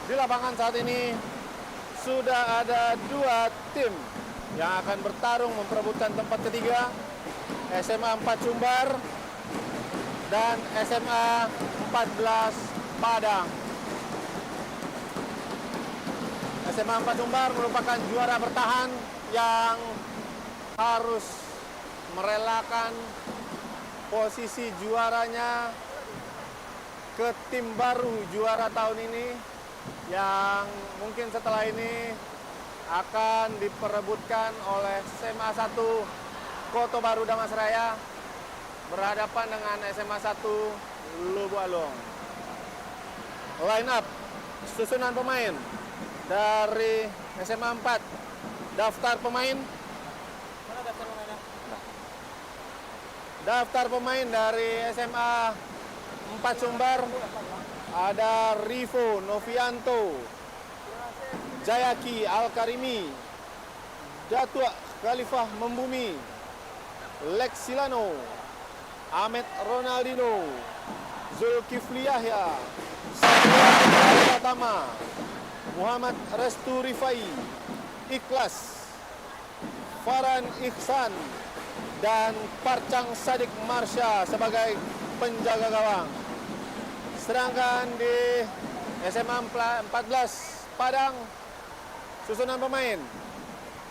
Di lapangan saat ini sudah ada dua tim yang akan bertarung memperebutkan tempat ketiga, SMA 4 Sumbar dan SMA 14 Padang. SMA 4 Sumbar merupakan juara bertahan yang harus merelakan posisi juaranya ke tim baru juara tahun ini yang mungkin setelah ini akan diperebutkan oleh SMA 1 Koto Baru Damasraya berhadapan dengan SMA 1 Lubu Alung. Line up susunan pemain dari SMA 4. Daftar pemain. Mana daftar pemainnya? Daftar pemain dari SMA 4 Sumbar ada Rivo Novianto, Jayaki Al-Karimi, Datua Khalifah Membumi, Lex Silano, Ahmed Ronaldino, Zulkifli Yahya, Satria Tama, Muhammad Restu Rifai, Ikhlas, Farhan Ihsan, dan Parcang Sadik Marsha sebagai penjaga gawang. Sedangkan di SMA 14 Padang, susunan pemain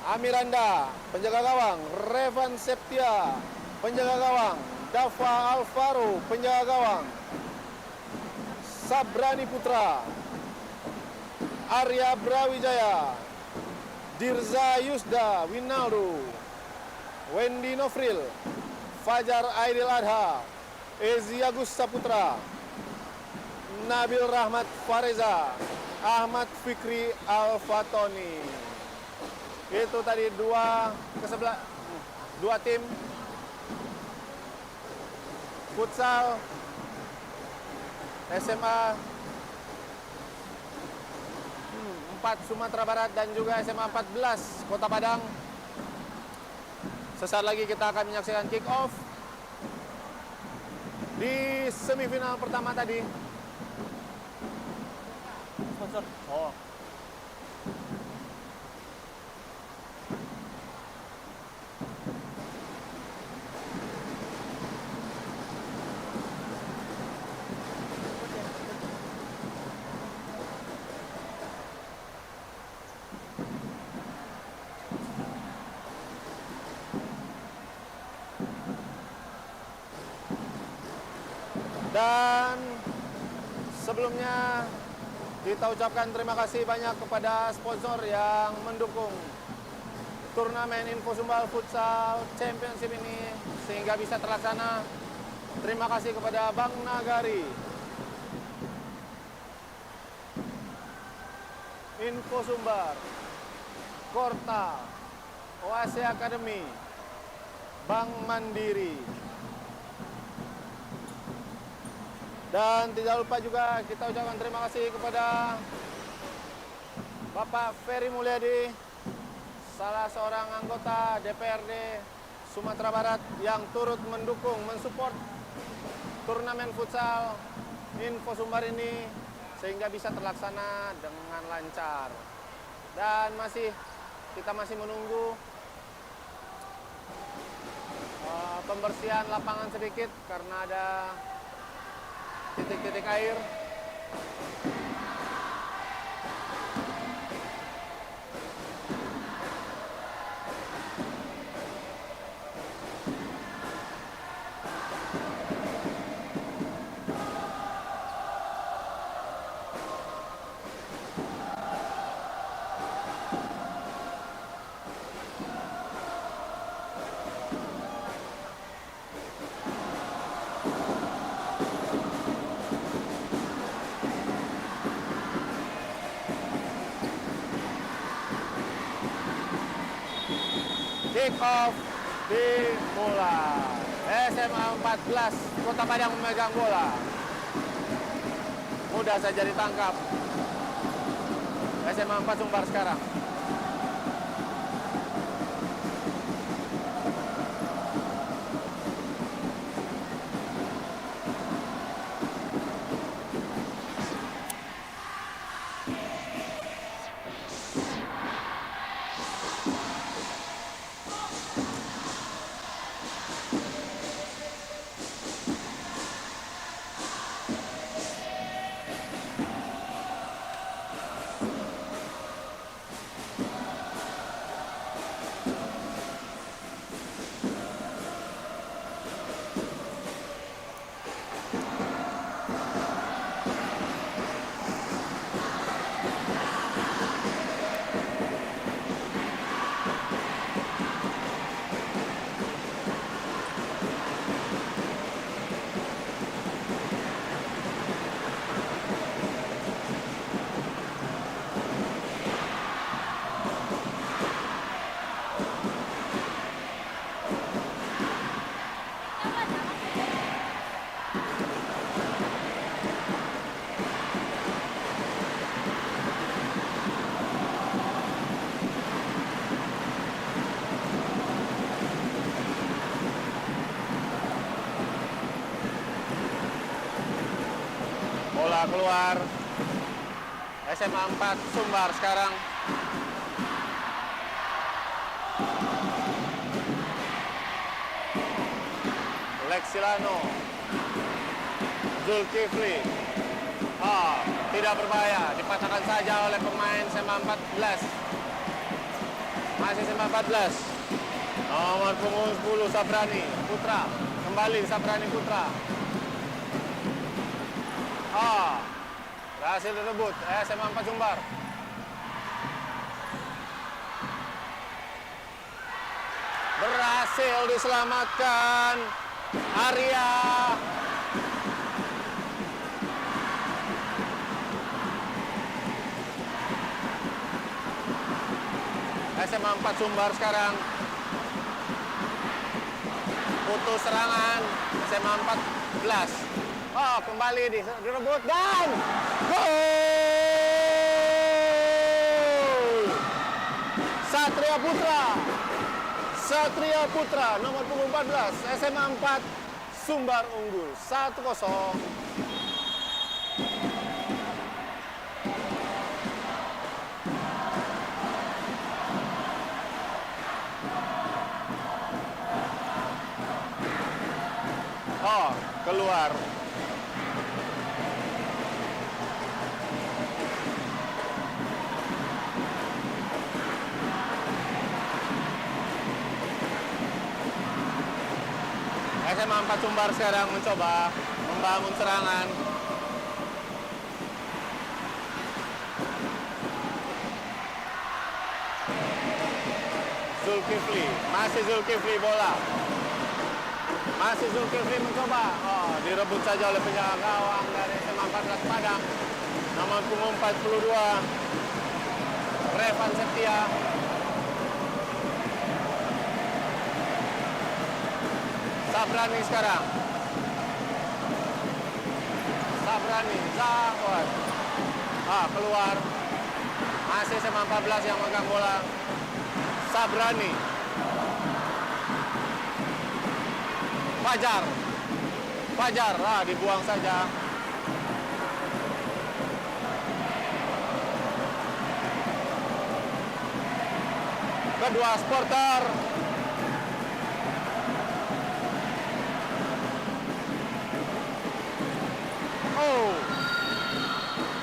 Amiranda, penjaga gawang, Revan Septia, penjaga gawang, Dava Alvaro, penjaga gawang, Sabrani Putra, Arya Brawijaya, Dirza Yusda Winaldo, Wendy Nofril, Fajar Aidil Adha, Ezi Agus Saputra, Nabil Rahmat Fareza, Ahmad Fikri Al-Fatoni. Itu tadi dua tim futsal SMA 4 Sumatera Barat dan juga SMA 14 Kota Padang. Sesaat lagi kita akan menyaksikan kick off di semifinal pertama tadi. Sponsor. Oh. Dan sebelumnya kita ucapkan terima kasih banyak kepada sponsor yang mendukung turnamen Info Sumbar Futsal Championship ini sehingga bisa terlaksana. Terima kasih kepada Bank Nagari, Info Sumbar, Korta, OAC Academy, Bank Mandiri. Dan tidak lupa juga kita ucapkan terima kasih kepada Bapak Ferry Mulyadi, salah seorang anggota DPRD Sumatera Barat yang turut mendukung, mensupport turnamen futsal Info Sumbar ini sehingga bisa terlaksana dengan lancar. Dan kita masih menunggu pembersihan lapangan sedikit karena ada titik-titik air. Kick off dimulai. SMA 14 Kota Padang memegang bola. Mudah saja ditangkap. SMA 4 Sumbar sekarang. Bola keluar. SMA 4 Sumbar sekarang. Lexilano. Zulkifli. Tidak berbahaya. Dipatahkan saja oleh pemain SMA 14. Masih SMA 14. Nomor punggung 10 Sabrani Putra. Kembali Sabrani Putra. Berhasil direbut SMA 4 Sumbar. Berhasil diselamatkan Arya. SMA 4 Sumbar sekarang. Putus serangan SMA 14. Kembali direbut dan gol! Satria Putra. Satria Putra nomor punggung 14 SMA 4 Sumbar unggul 1-0. Keluar. SMA 4 Sumbar sekarang mencoba membangun serangan. Zulkifli, masih Zulkifli bola. Masih Zulkifli mencoba. Direbut saja oleh penjaga gawang dari SMA 14 Padang. Nomor punggung 42. Revan Setia. Sabrani sekarang. Sabrani, Zahwan. Keluar. Masih SMA 14 yang megang bola. Sabrani. Fajar, dibuang saja. Kedua supporter.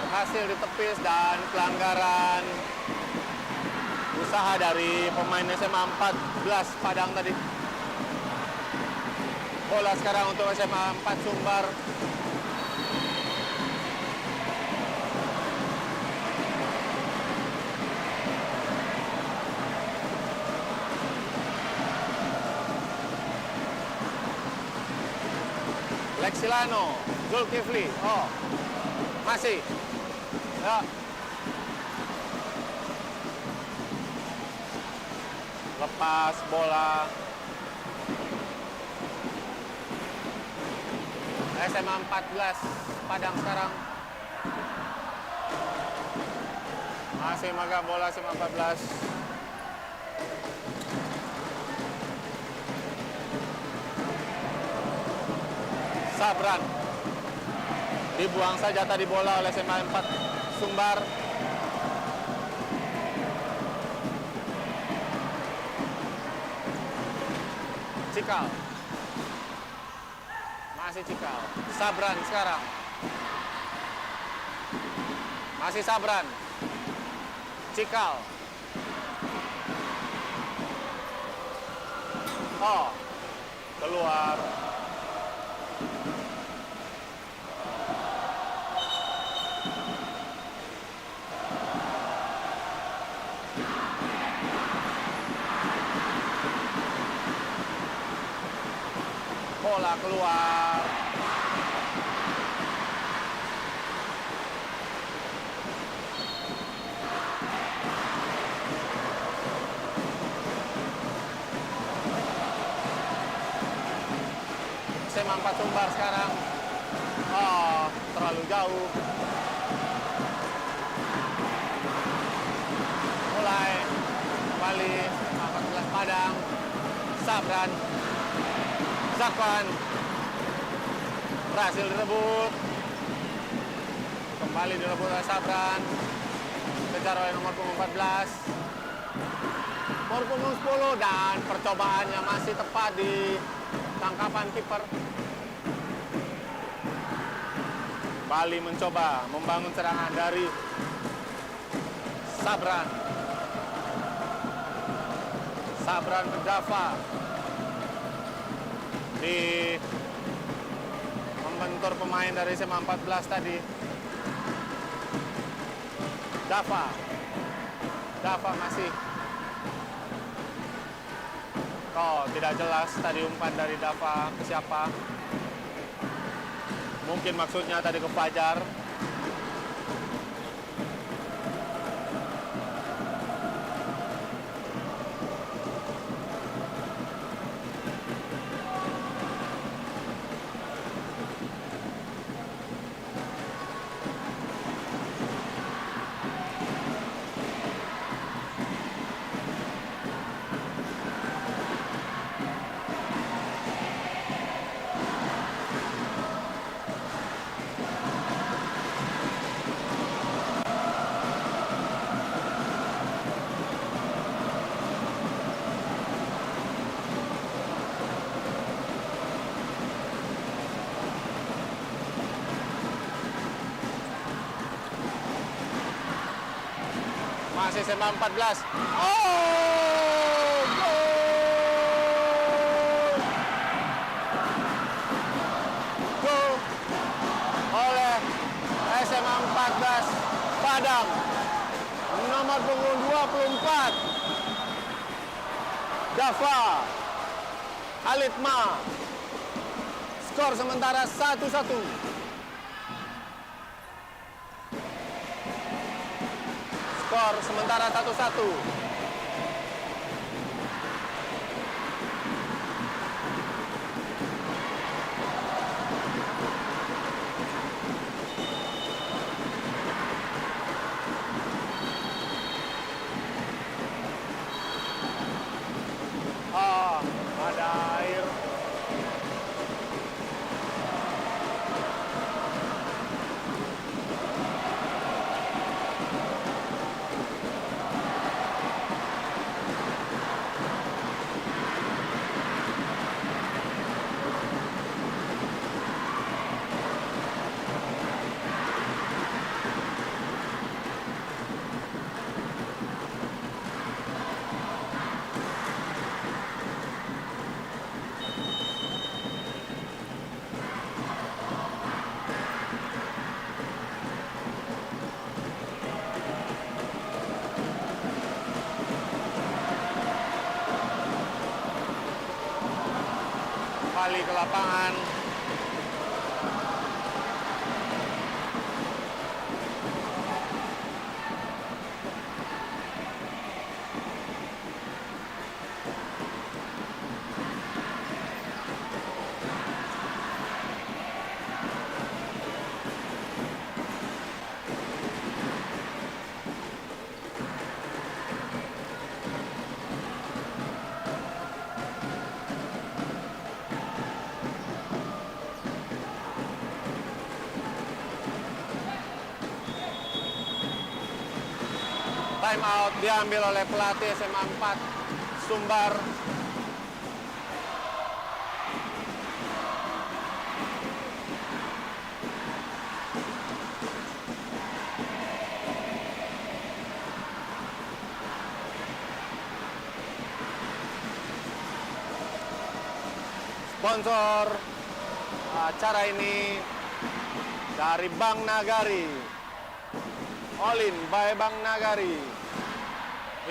Berhasil ditepis dan pelanggaran usaha dari pemain SMA 14 Padang tadi. Bola sekarang untuk SMA 4 Sumbar. Lexilano, Zulkifli. Masih. Ya. Lepas bola. SMA 14 Padang sekarang. Masih megang bola SMA 14. Sabran. Dibuang saja tadi bola oleh SMA 4 Sumbar. Cikal. Masih Cikal. Sabran sekarang. Masih Sabran. Cikal. Keluar. Bola keluar. SMA 4 Sumbar sekarang. Terlalu jauh. Mulai kembali SMA 14 Padang. Sabran. Zakwan berhasil direbut. Kembali direbut oleh Sabran. Kejar oleh nomor punggung 14. Nomor punggung 10 dan percobaannya masih tepat di tangkapan kiper. Bali mencoba membangun serangan dari Sabran. Sabran ke Dava. Di membentur pemain dari SMA 14 tadi. Dava masih. Oh, tidak jelas tadi umpan dari Dava ke siapa. Mungkin maksudnya tadi ke Fajar. Masih SMA 14. Oh, gol oleh SMA 14 Padang. Nomor punggung 24. Dava Alitma. Skor sementara 1-1. Skor sementara 1-1. Ada air. Kembali ke lapangan. Time out diambil oleh pelatih SMA 4 Sumbar. Sponsor acara ini dari Bank Nagari. Olin by Bank Nagari,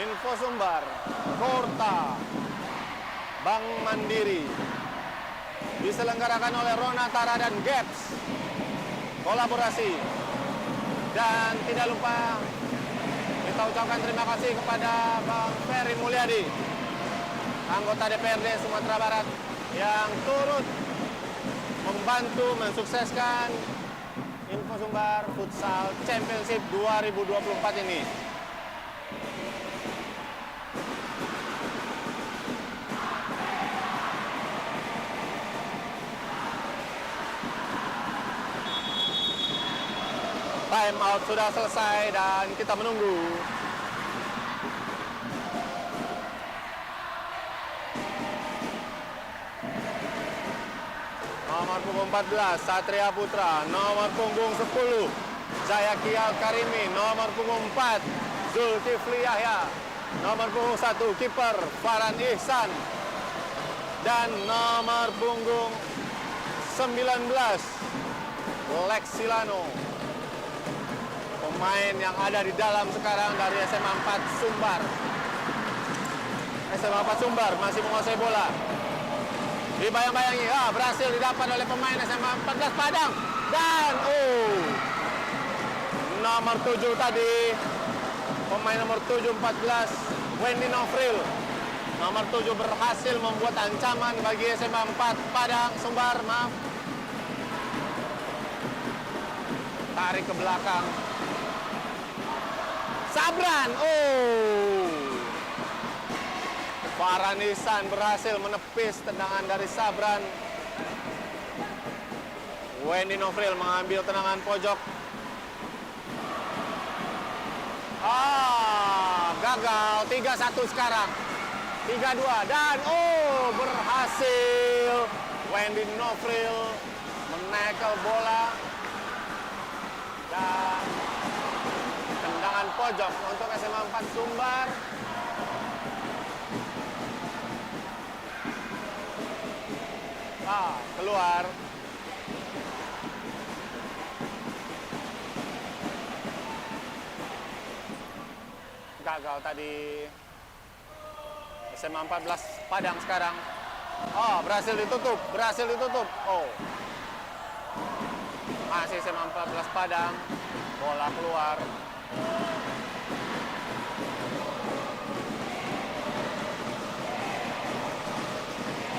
Info Sumbar, Korta, Bank Mandiri. Diselenggarakan oleh Rona Tara dan Gaps. Kolaborasi. Dan tidak lupa kita ucapkan terima kasih kepada Bang Ferry Mulyadi, anggota DPRD Sumatera Barat, yang turut membantu mensukseskan Info Sumbar Futsal Championship 2024 ini. Time out sudah selesai dan kita menunggu. Nomor punggung 14, Satria Putra. Nomor punggung 10, Jayaki Al-Karimi. Nomor punggung 4, Zulkifli Yahya. Nomor punggung 1, kiper Farhan Ihsan. Dan nomor punggung 19, Lexilano. Pemain yang ada di dalam sekarang dari SMA 4 Sumbar. SMA 4 Sumbar masih menguasai bola. Dibayang-bayangi, berhasil didapat oleh pemain SMA 14 Padang. Dan, nomor 7 tadi, pemain nomor 7, 14, Wendy Nofril. Nomor 7 berhasil membuat ancaman bagi SMA 4 Padang Sumbar, maaf. Tarik ke belakang. Sabran, Farhan Ihsan berhasil menepis tendangan dari Sabran. Wendy Nofril mengambil tendangan pojok. Gagal. 3-1 sekarang. 3-2 dan berhasil Wendy Nofril menekel bola dan tendangan pojok untuk SMA 4 Sumbar. Keluar. Gagal tadi. SMA 14 Padang sekarang. Berhasil ditutup. Masih SMA 14 Padang. Bola keluar.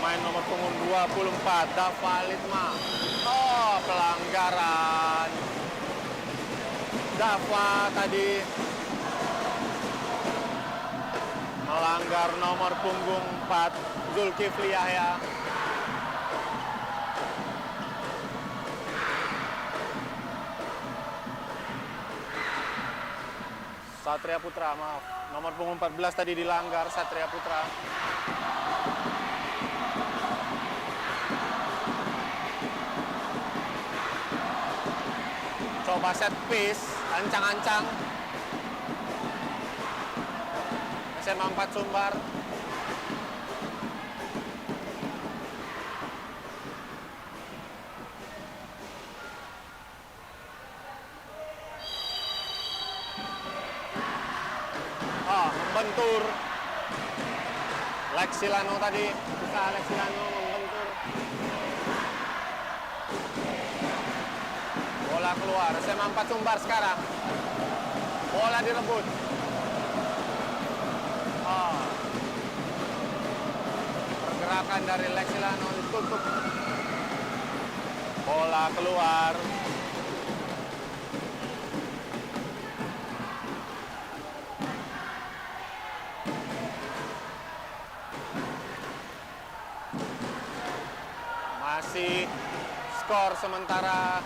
Main nomor punggung 24, Dava Litma. Pelanggaran. Dava tadi melanggar nomor punggung 4, Zulkifli Yahya. Satria Putra, maaf. Nomor punggung 14 tadi dilanggar, Satria Putra. Coba set piece, ancang-ancang. SMA 4 Sumbar. Membentur. Lexilano tadi, Lexilano membentur. Bola keluar, SMA 4 Sumbar sekarang. Bola direbut. Pergerakan dari Lexilano ditutup. Bola keluar. Masih skor sementara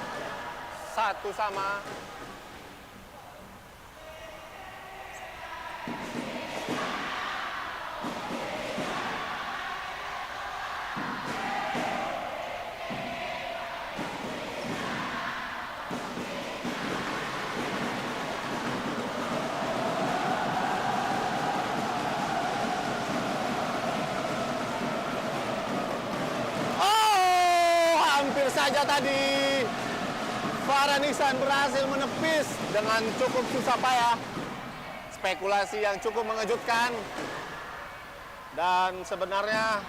1-1. Hampir saja tadi Farhan Ihsan berhasil menepis dengan cukup susah payah. Spekulasi yang cukup mengejutkan. Dan sebenarnya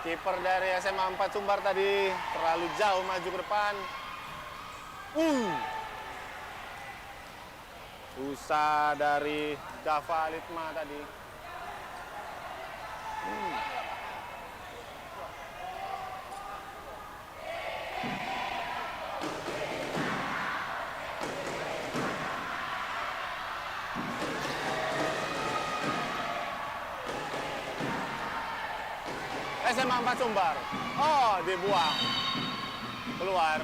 kiper dari SMA 4 Sumbar tadi terlalu jauh maju ke depan. Usaha dari Dava Litma tadi. SMA 4 Sumbar. Dibuang. Keluar.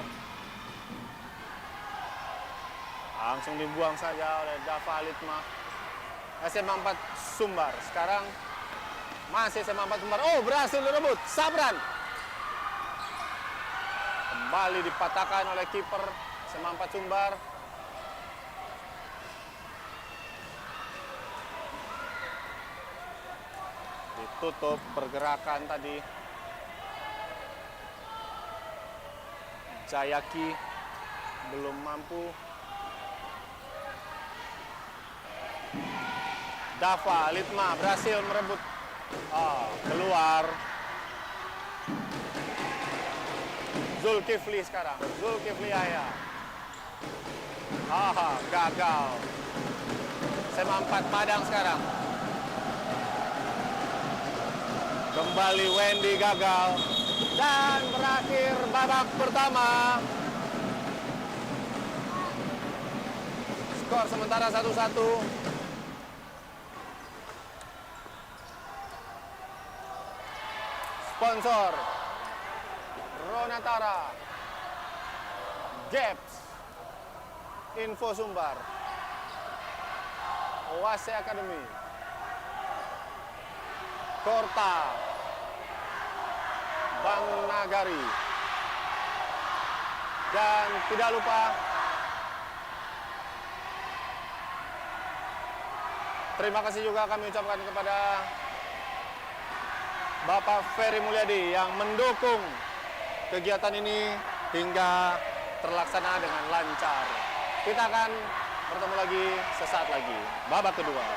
Langsung dibuang saja oleh Dava Litma. SMA 4 Sumbar. Sekarang masih SMA 4 Sumbar. Oh, berhasil direbut. Sabran. Kembali dipatahkan oleh kiper SMA 4 Sumbar. Ditutup pergerakan tadi. Jayaki belum mampu. Dava Litma berhasil merebut. Keluar. Zulkifli sekarang. Zulkifli Yahya. Gagal. SMA 4 Padang sekarang. Kembali Wendy gagal. Dan berakhir babak pertama. Skor sementara 1-1. Sponsor Ronatara, Gaps, Info Sumbar, Oase Academy, Korta, Bank Nagari, dan tidak lupa terima kasih juga kami ucapkan kepada Bapak Ferry Mulyadi yang mendukung kegiatan ini hingga terlaksana dengan lancar. Kita akan bertemu lagi sesaat lagi, babak kedua.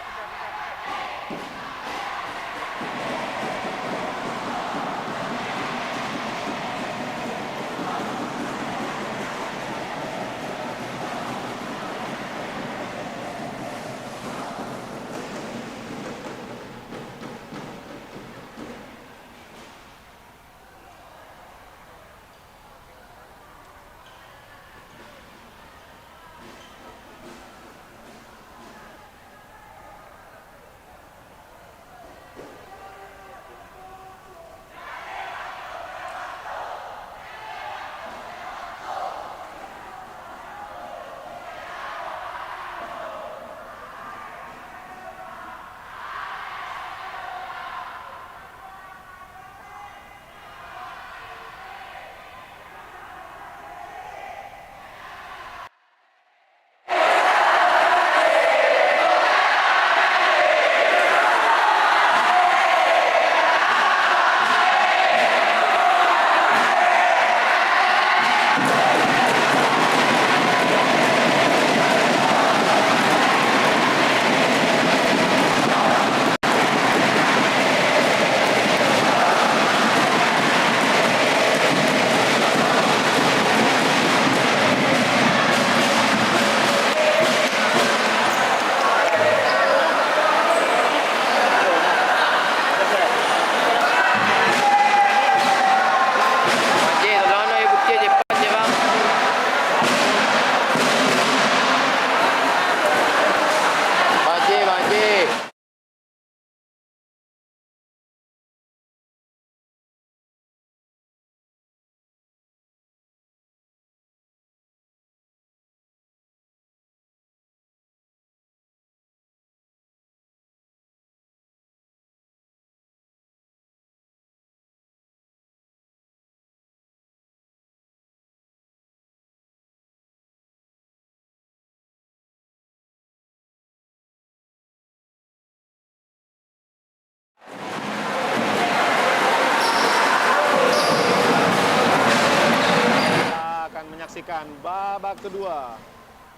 Menyaksikan babak kedua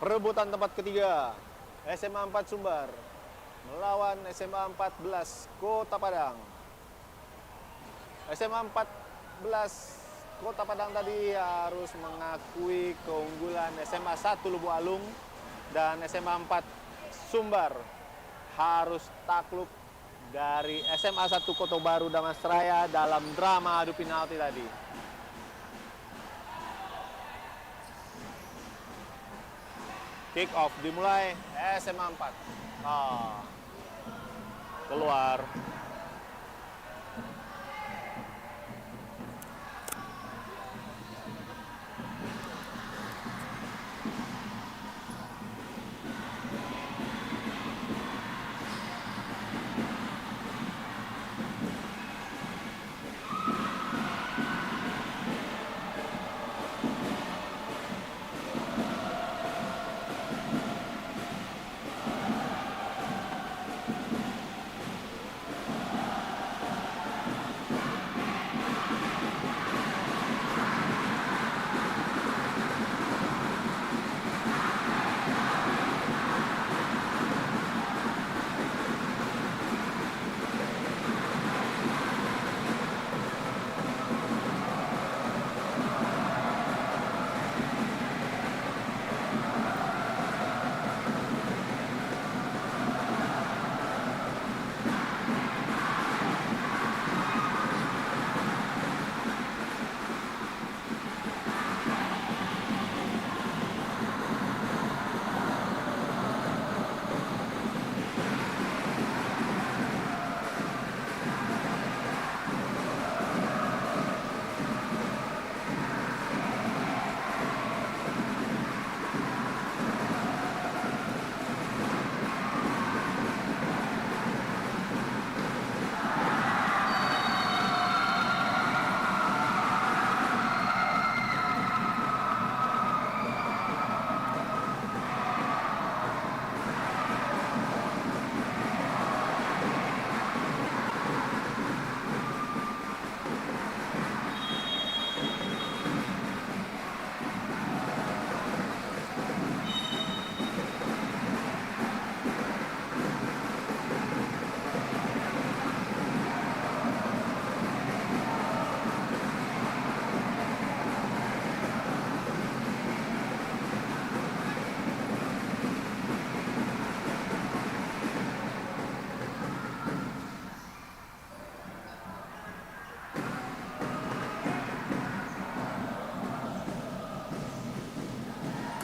perebutan tempat ketiga SMA 4 Sumbar melawan SMA 14 Kota Padang. SMA 14 Kota Padang tadi harus mengakui keunggulan SMA 1 Lubuk Alung dan SMA 4 Sumbar harus takluk dari SMA 1 Kota Baru Damasraya dalam drama adu penalti tadi. Kick off dimulai SMA 4. Keluar.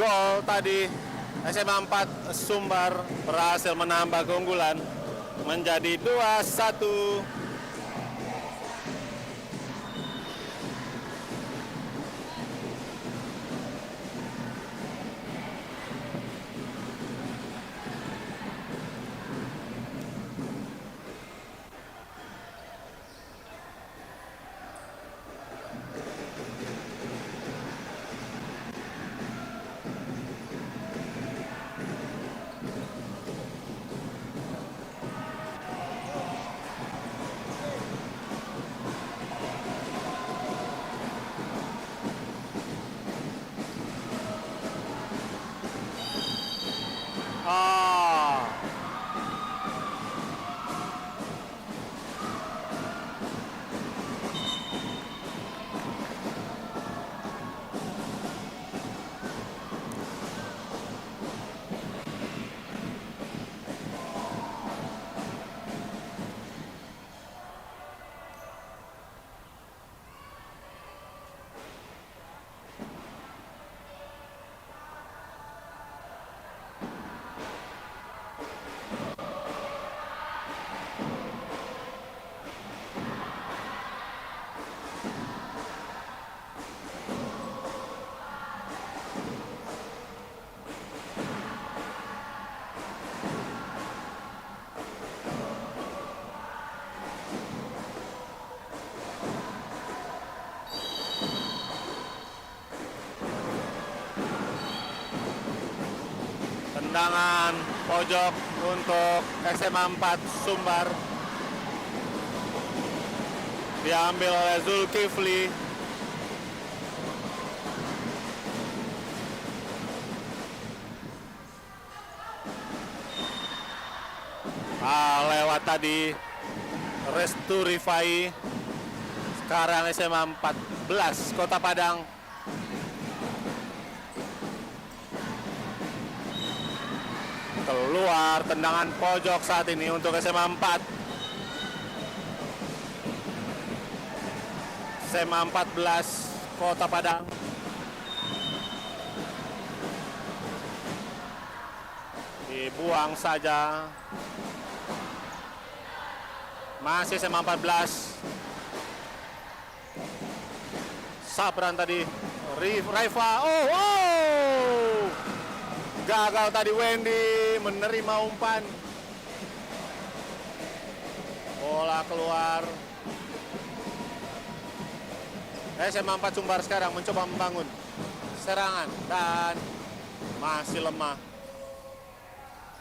gol tadi SMA 4 Sumbar berhasil menambah keunggulan menjadi 2-1. Tendangan pojok untuk SMA 4 Sumbar diambil oleh Zulkifli. Lewat tadi Restu Rifai. Sekarang SMA 14 Kota Padang. Keluar tendangan pojok saat ini untuk SMA 4. SMA 14 Kota Padang. Dibuang saja. Masih SMA 14. Sabran tadi. Raifa. Oh! Gagal tadi Wendy menerima umpan. Bola keluar. SMA 4 Sumbar sekarang mencoba membangun serangan dan masih lemah.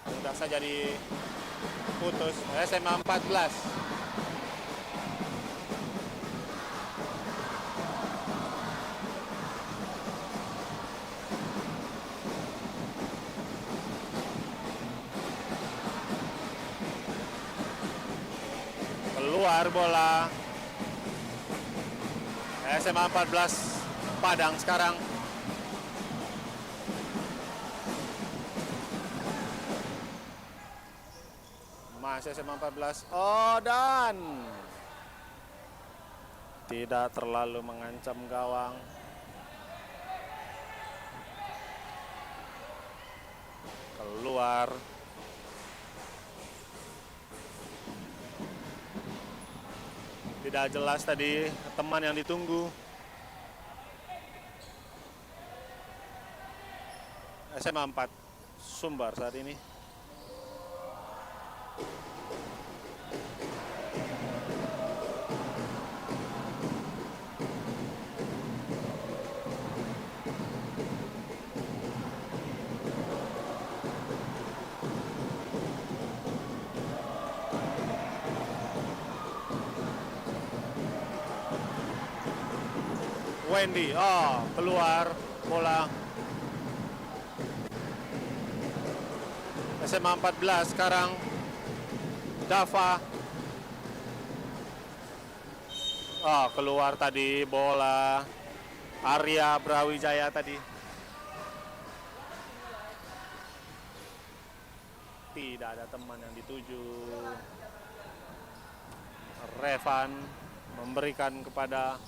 Mudah saja diputus. SMA 14. Keluar bola. SMA 14 Padang sekarang. Masih SMA 14. Oh, dan tidak terlalu mengancam gawang. Keluar. Tidak jelas tadi teman yang ditunggu. SMA 4 Sumbar saat ini. Wendy, keluar bola. SMA 14 sekarang. Dava. Keluar tadi bola. Arya Brawijaya tadi. Tidak ada teman yang dituju. Revan memberikan kepada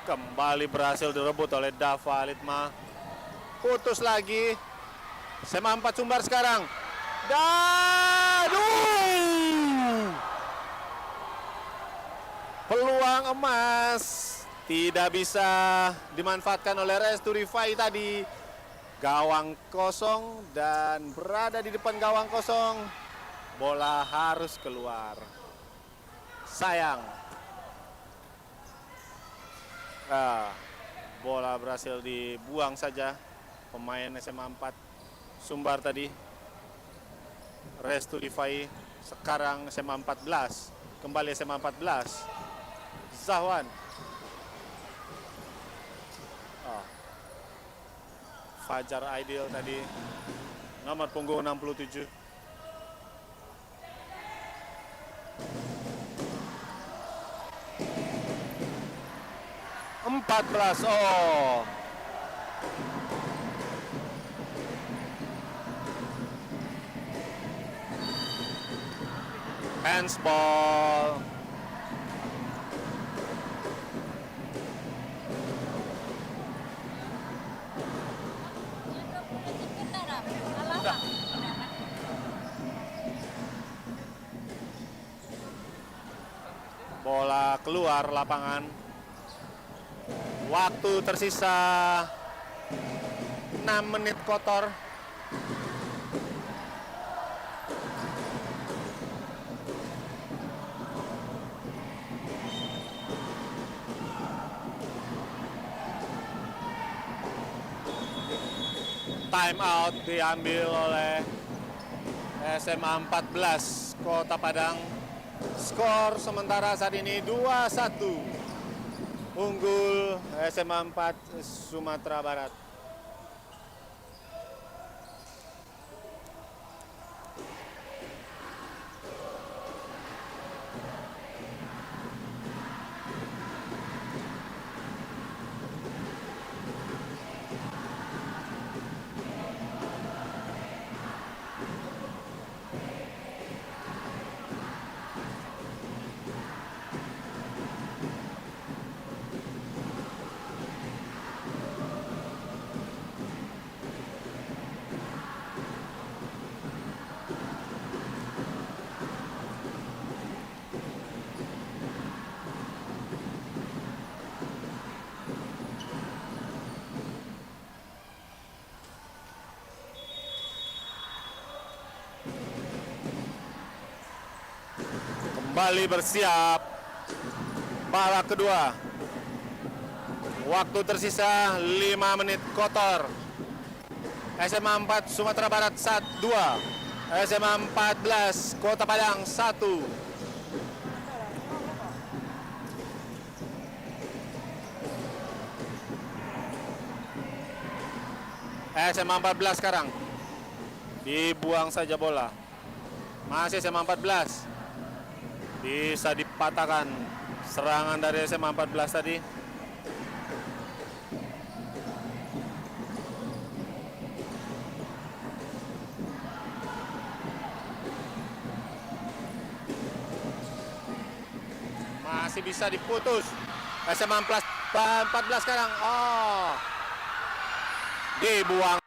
Kembali berhasil direbut oleh Dava Litma. Putus lagi. SMA 4 Sumbar sekarang. Dan peluang emas tidak bisa dimanfaatkan oleh Restu Rifai tadi. Gawang kosong dan berada di depan gawang kosong. Bola harus keluar. Sayang. Bola berhasil dibuang saja pemain SMA 4 Sumbar tadi. Restu Rifai sekarang SMA 14. Kembali SMA 14. Zahwan. Fajar Aidil tadi. Nomor punggung 67. Empat belas. Handsball. Bola keluar lapangan. Waktu tersisa 6 menit kotor. Time out diambil oleh SMA 14 Kota Padang. Skor sementara saat ini 2-1. Unggul SMA 4 Sumatera Barat. Kembali bersiap. Babak kedua. Waktu tersisa 5 menit kotor. SMA 4 Sumatera Barat 1-2. SMA 14 Kota Padang 1. SMA 14 sekarang. Dibuang saja bola. Masih SMA 14. Bisa dipatahkan serangan dari SMA 14 tadi. Masih bisa diputus. SMA 14 sekarang. Dibuang.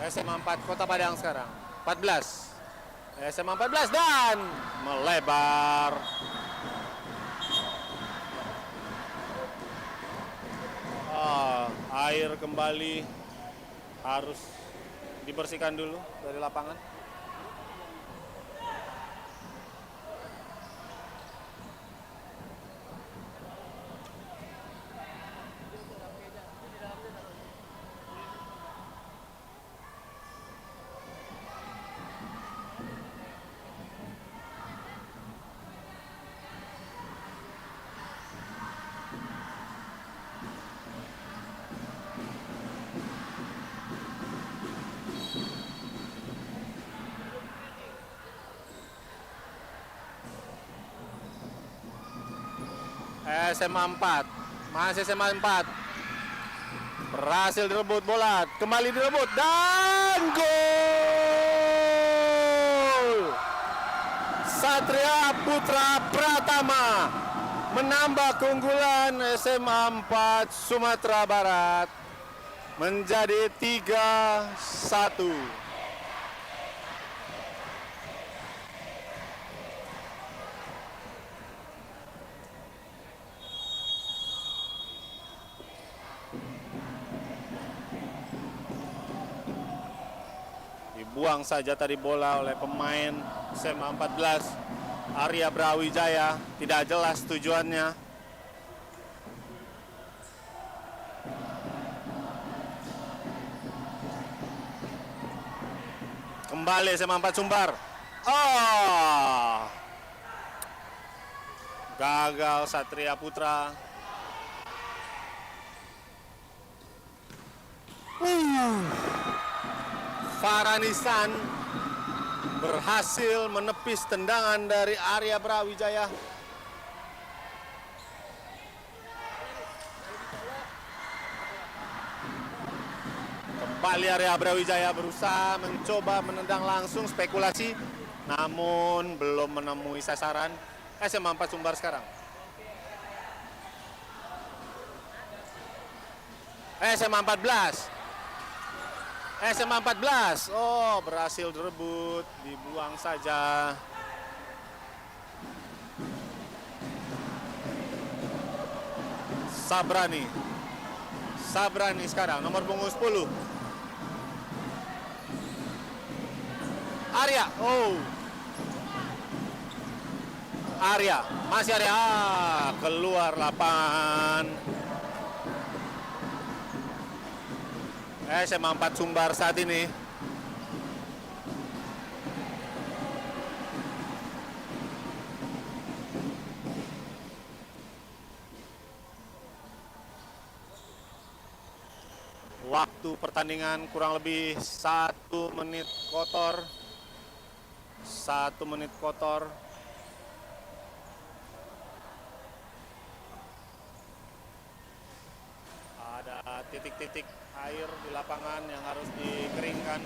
SMA 4 Kota Padang sekarang 14. SMA 14 dan melebar. Air kembali harus dibersihkan dulu dari lapangan. SMA 4. Masih SMA 4. Berhasil direbut bola. Kembali direbut dan gol! Satria Putra Pratama menambah keunggulan SMA 4 Sumatera Barat menjadi 3-1. Dibuang saja tadi bola oleh pemain SMA 14 Arya Brawijaya, tidak jelas tujuannya. Kembali SMA 4 Sumbar. Gagal Satria Putra. Faranisan berhasil menepis tendangan dari Arya Brawijaya. Kembali Arya Brawijaya berusaha mencoba menendang langsung, spekulasi, namun belum menemui sasaran. SMA 4 Sumbar sekarang. SMA 14. SMA 14. Oh, berhasil direbut, dibuang saja. Sabrani sekarang nomor punggung 10. Arya. Arya, masih Arya. Keluar lapangan. SMA 4 Sumbar saat ini. Waktu pertandingan kurang lebih 1 menit kotor. 1 menit kotor. Ada titik-titik air di lapangan yang harus dikeringkan.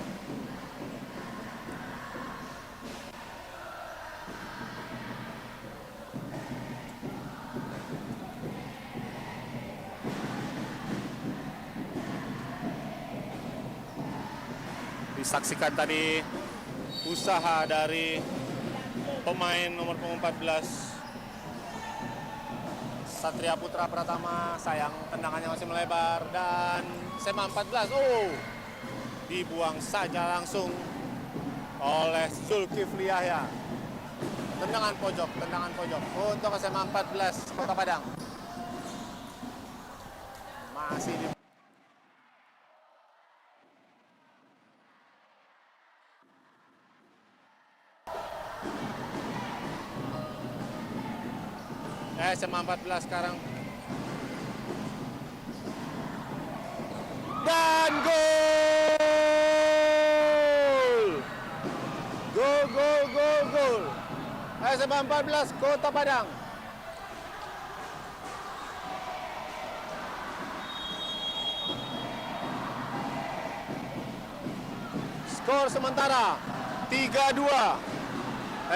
Disaksikan tadi usaha dari pemain nomor 14 Satria Putra Pratama. Sayang tendangannya masih melebar dan SMA 14 dibuang saja langsung oleh Zulkifli Yahya. Tendangan pojok untuk SMA 14 Kota Padang. Masih di SMA 14 sekarang. Dan gol! Gol! SMA 14 Kota Padang. Skor sementara 3-2.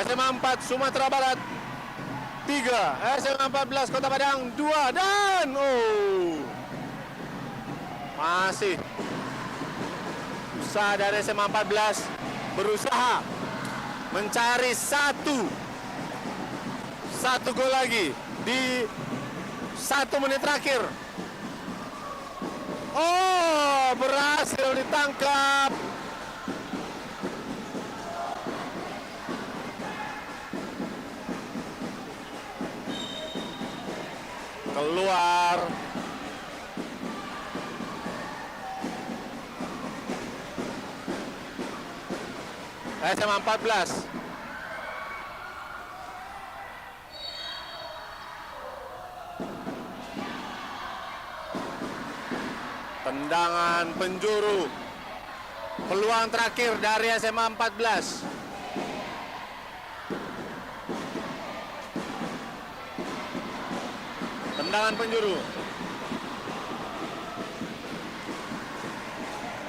SMA 4 Sumatera Barat 3, SMA 14 Kota Padang 2, dan masih usaha dari SMA 14 berusaha mencari satu gol lagi di 1 menit terakhir. Berhasil ditangkap. Keluar. SMA 14. Tendangan penjuru. Peluang terakhir dari SMA 14. Tendangan penjuru.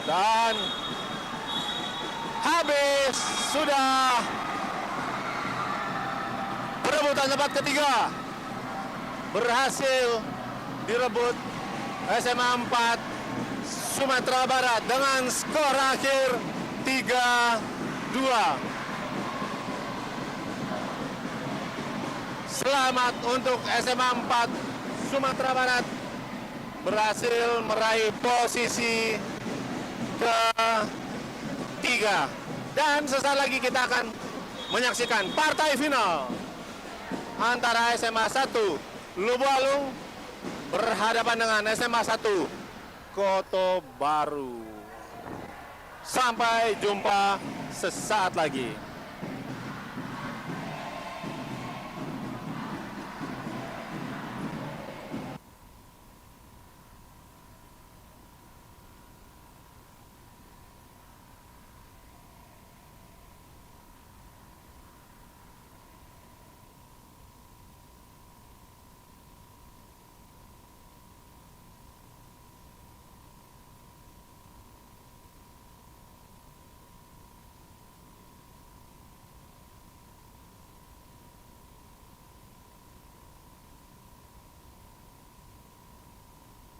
Dan habis sudah. Perebutan tempat ketiga berhasil direbut SMA 4 Sumatera Barat dengan skor akhir 3-2. Selamat untuk SMA 4 Sumatera Barat berhasil meraih posisi ketiga. Dan sesaat lagi kita akan menyaksikan partai final antara SMA 1 Lubu Alung berhadapan dengan SMA 1 Koto Baru. Sampai jumpa sesaat lagi.